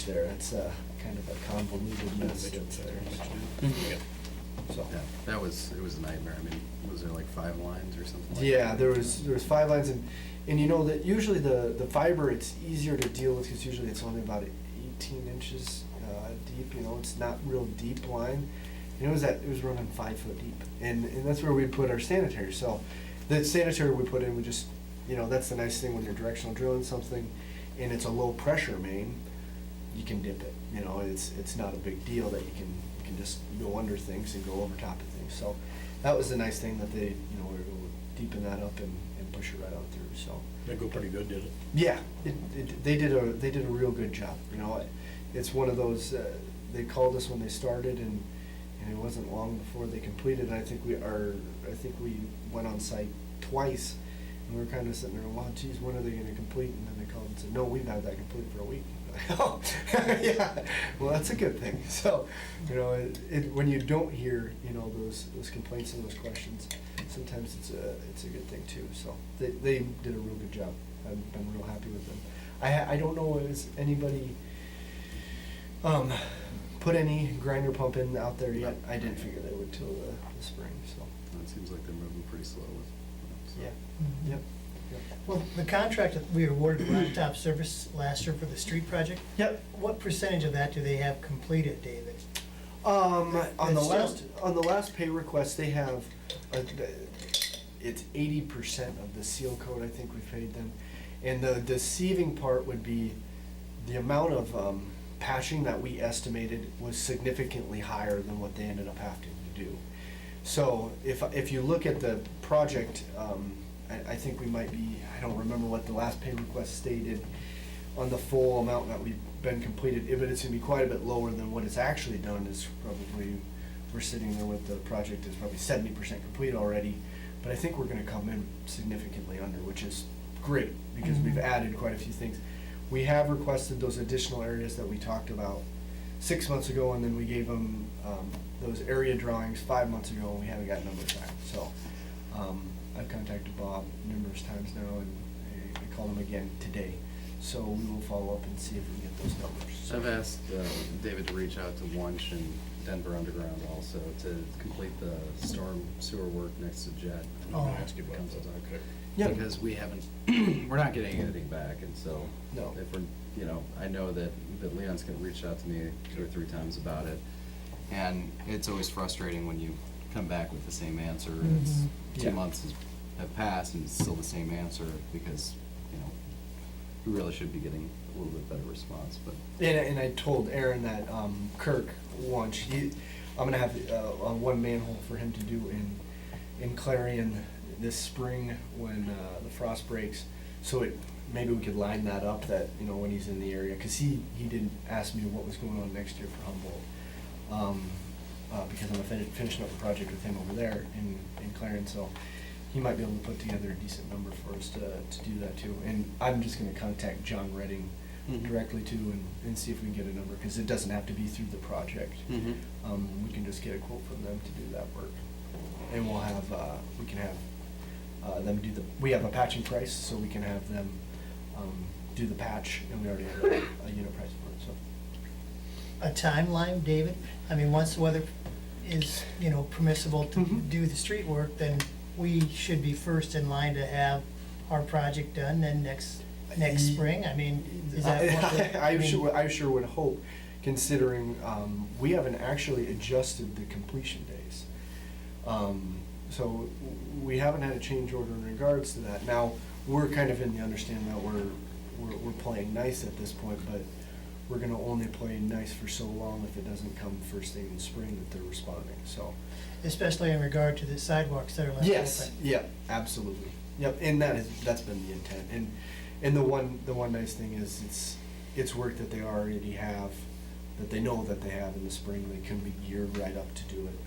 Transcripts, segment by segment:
there. It's kind of a convoluted mess that's there. So. Yeah, it was a nightmare. I mean, was there like 5 lines or something like that? Yeah, there was 5 lines, and you know that usually the fiber, it's easier to deal with because usually it's only about 18 inches deep. You know, it's not real deep line. And it was running 5 foot deep, and that's where we put our sanitary. So the sanitary we put in, we just, you know, that's the nice thing when you're directional drilling something, and it's a low pressure main, you can dip it. You know, it's not a big deal that you can just go under things and go over top of things. So that was the nice thing that they, you know, were able to deepen that up and push it right on through. So They go pretty good, did it? yeah, they did a real good job. You know, it's one of those, they called us when they started, and it wasn't long before they completed. I think we went on site twice, and we were kind of sitting there, wow, geez, when are they going to complete? And then they called and said, no, we've had that complete for a week. Oh, yeah, well, that's a good thing. So, you know, when you don't hear, you know, those complaints and those questions, sometimes it's a good thing too. So they did a real good job. I've been real happy with them. I don't know, has anybody put any grinder pump in out there yet? I didn't figure they would till the spring. So It seems like they're moving pretty slow with it. So. yeah, yep. Well, the contract that we awarded Blacktop Service last year for the street project, Yep. what percentage of that do they have completed, David? On the It's last pay request, they have, it's 80% of the seal coat, I think we paid them. And the deceiving part would be the amount of patching that we estimated was significantly higher than what they ended up having to do. So if you look at the project, I think we might be, I don't remember what the last pay request stated on the full amount that we've been completed, but it's gonna be quite a bit lower than what it's actually done. Is probably, we're sitting there with the project is probably 70% complete already, but I think we're gonna come in significantly under, which is great, because we've added quite a few things. We have requested those additional areas that we talked about 6 months ago, and then we gave them those area drawings 5 months ago, and we haven't got numbers back. So I've contacted Bob numerous times now, and I called him again today. So we will follow up and see if we can get those numbers. So I've asked David to reach out to Wunsch and Denver Underground also to complete the storm sewer work next to Jet. I'm gonna ask you about Comes that. to talk. Okay. Yeah. Because we haven't, we're not getting anything back, and so. No. If we're, you know, I know that Leon's gonna reach out to me 2 or 3 times about it. And it's always frustrating when you come back with the same answer, and it's Yeah. 2 months have passed and it's still the same answer, because, you know, we really should be getting a little bit better response, but. And I told Aaron that Kirk Wunsch, I'm gonna have one manhole for him to do in Clarion this spring when the frost breaks. So maybe we could line that up, that, you know, when he's in the area, because he did ask me what was going on next year for Humboldt, because I'm finishing up a project with him over there in Clarion. So he might be able to put together a decent number for us to do that too. And I'm just gonna contact John Redding directly too, and see if we can get a number, because it doesn't have to be through the project. We can just get a quote from them to do that work. And we'll have, we can have them do we have a patching price, so we can have them do the patch, and we already have a unit price for it, so. A timeline, David? I mean, once the weather is, you know, permissible to do the street work, then we should be first in line to have our project done then next spring? I mean, is that what I sure would hope, considering we haven't actually adjusted the completion days. So we haven't had a change order in regards to that. Now, we're kind of in the understanding that we're playing nice at this point, but we're gonna only play nice for so long if it doesn't come first thing in spring that they're responding, so. especially in regard to the sidewalks that are left Yes, open? yep, absolutely. Yep, and that's been the intent. And the one nice thing is it's work that they already have, that they know that they have in the spring. They can be geared right up to do it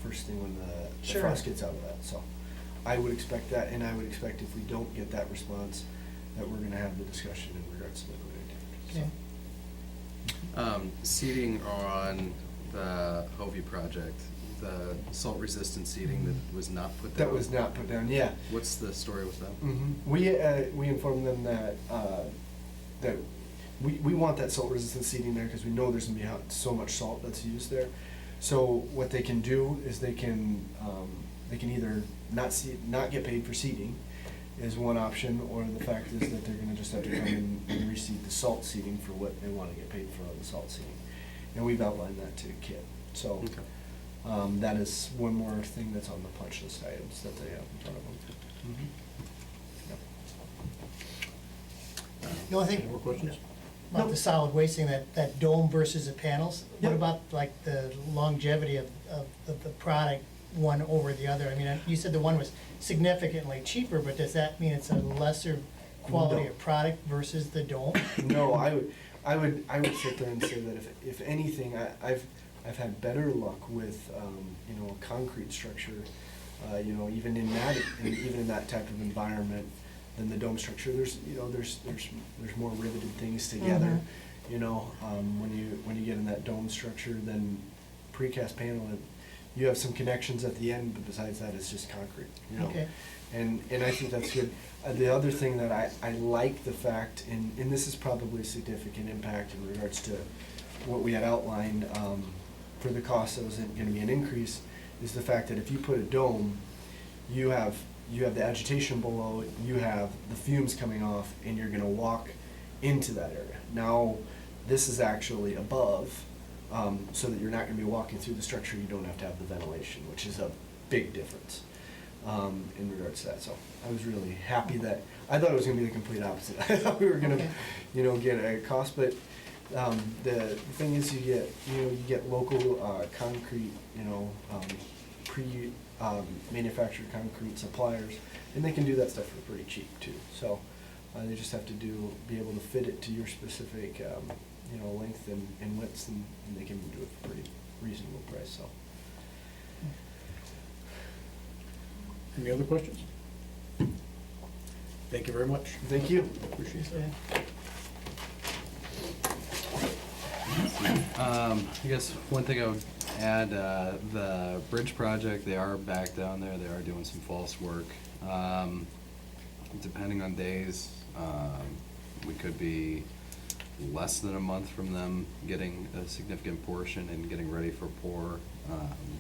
first thing when the Sure. frost gets out of that. So I would expect that, and I would expect if we don't get that response, that we're gonna have the discussion in regards to liquidating. Okay. Seating on the Hovey project, the salt resistant seating that was not put down. That was not put down, yeah. What's the story with that? We informed them that we want that salt resistant seating there because we know there's gonna be so much salt that's used there. So what they can do is they can either not get paid for seating is one option, or the fact is that they're gonna just have to come in and reseat the salt seating for what they wanna get paid for on the salt seating. And we've outlined that to Kit, so. Okay. That is one more thing that's on the punch list items that they have in front of them. Yep. The only Any thing more questions? about the solid waste thing, that dome versus the panels, what Yep. about like the longevity of the product, one over the other? I mean, you said the one was significantly cheaper, but does that mean it's a lesser quality No. of product versus the dome? No, I would sit there and say that if anything, I've had better luck with, a concrete structure, even in that type of environment than the dome structure. There's more riveted things together, when you get in that dome structure than precast panel. You have some connections at the end, but besides that, it's just concrete, Okay. And I think that's good. The other thing that I like the fact, and this is probably a significant impact in regards to what we had outlined, for the cost that was gonna be an increase, is the fact that if you put a dome, you have the agitation below, you have the fumes coming off, and you're gonna walk into that area. Now, this is actually above, so that you're not gonna be walking through the structure, you don't have to have the ventilation, which is a big difference, in regards to that. So I was really happy that, I thought it was gonna be the complete opposite. I thought we were gonna, Okay. get a cost, but, the thing is, you get local, concrete, manufactured concrete suppliers, and they can do that stuff for pretty cheap too. So, they just have to be able to fit it to your specific, length and widths, and they can do it for pretty reasonable price, so. Any other questions? Thank you very much. Thank you. Appreciate Yeah. that. I guess one thing I would add, the bridge project, they are back down there, they are doing some false work. Depending on days, we could be less than a month from them getting a significant portion and getting ready for pour.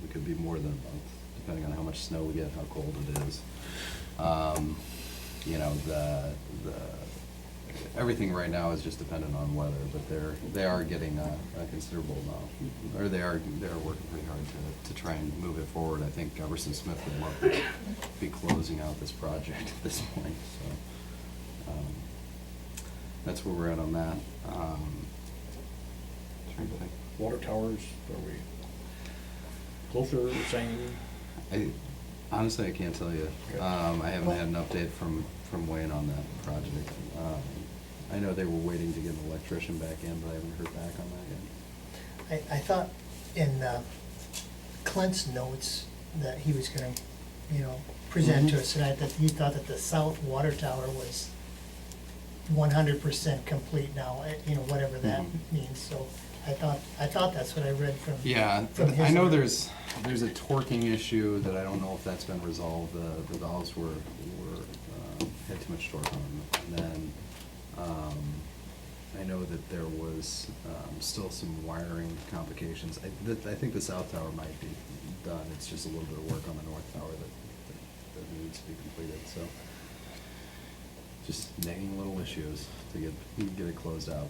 We could be more than a month, depending on how much snow we get, how cold it is. Everything right now is just dependent on weather, but they are getting a considerable amount, or they are working pretty hard to try and move it forward. I think Everson Smith would love to be closing out this project at this point, so, that's where we're at on that. Trying to think. Water towers, are we closer, same? Honestly, I can't tell you. Okay. I haven't had an update from Wayne on that project. I know they were waiting to get an electrician back in, but I haven't heard back on that yet. I thought in Clint's notes that he was gonna, present to us tonight, that he thought that the south water tower was 100% complete now, whatever that Mhm. means, so I thought that's what I read from. Yeah, from his I know note. there's a torquing issue that I don't know if that's been resolved. The valves had too much torque on them. And then, I know that there was, still some wiring complications. I think the south tower might be done. It's just a little bit of work on the north tower that needs to be completed, so. Just nagging little issues to get it closed out.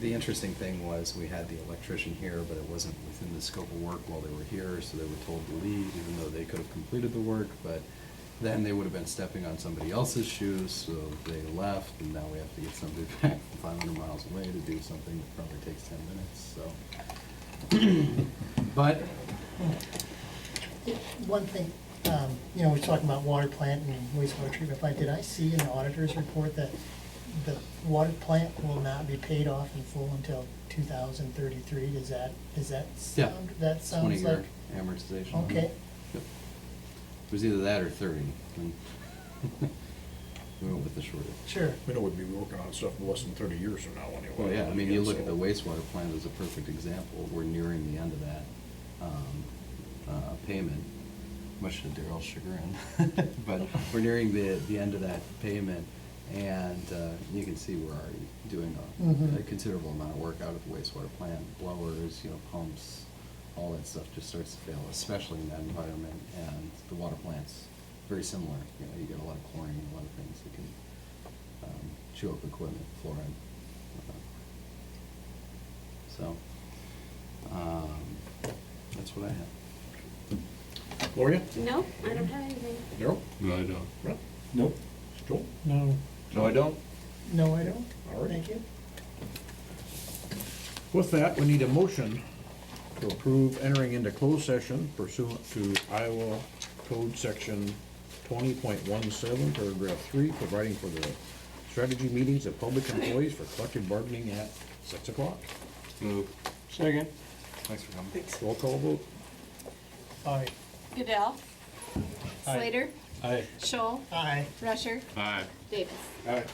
The interesting thing was we had the electrician here, but it wasn't within the scope of work while they were here, so they were told to leave, even though they could have completed the work, but then they would have been stepping on somebody else's shoes, so they left, and now we have to get somebody back 500 miles away to do something that probably takes 10 minutes, so. But, One thing, we're talking about water plant and wastewater treatment plant. Did I see in the auditor's report that the water plant will not be paid off in full until 2033? Does that yeah, sound, that sounds 20-year like? amortization. on it. Okay, Yep. It was either that or 30. and We went with the shorter. sure. We know we'd be working on stuff less than 30 years from now anyway. Well, yeah, I mean, you look at the So- wastewater plant as a perfect example. We're nearing the end of that payment, much to Daryl's chagrin. But we're nearing the end of that payment, And you can see we're already doing Mhm. a considerable amount of work out at the wastewater plant, blowers, pumps, all that stuff just starts to fail, especially in that environment. And the water plant's very similar. You get a lot of chlorine, a lot of things that can chew up equipment, fluoride. So, that's what I have. Gloria? No, I don't have anything. Daryl? No, I don't. Brett? Nope. Joel? No. No, I don't. No, I don't. All right. Thank you. With that, we need a motion to approve entering into closed session pursuant to Iowa Code Section 20.17, paragraph 3, providing for the strategy meetings of public employees for collective bargaining at 6 o'clock. Move. Second. Thanks for coming. Roll call vote. Aye. Goodell. Aye. Slater. Aye. Scholl. Aye. Rusher. Aye. Davis. Aye.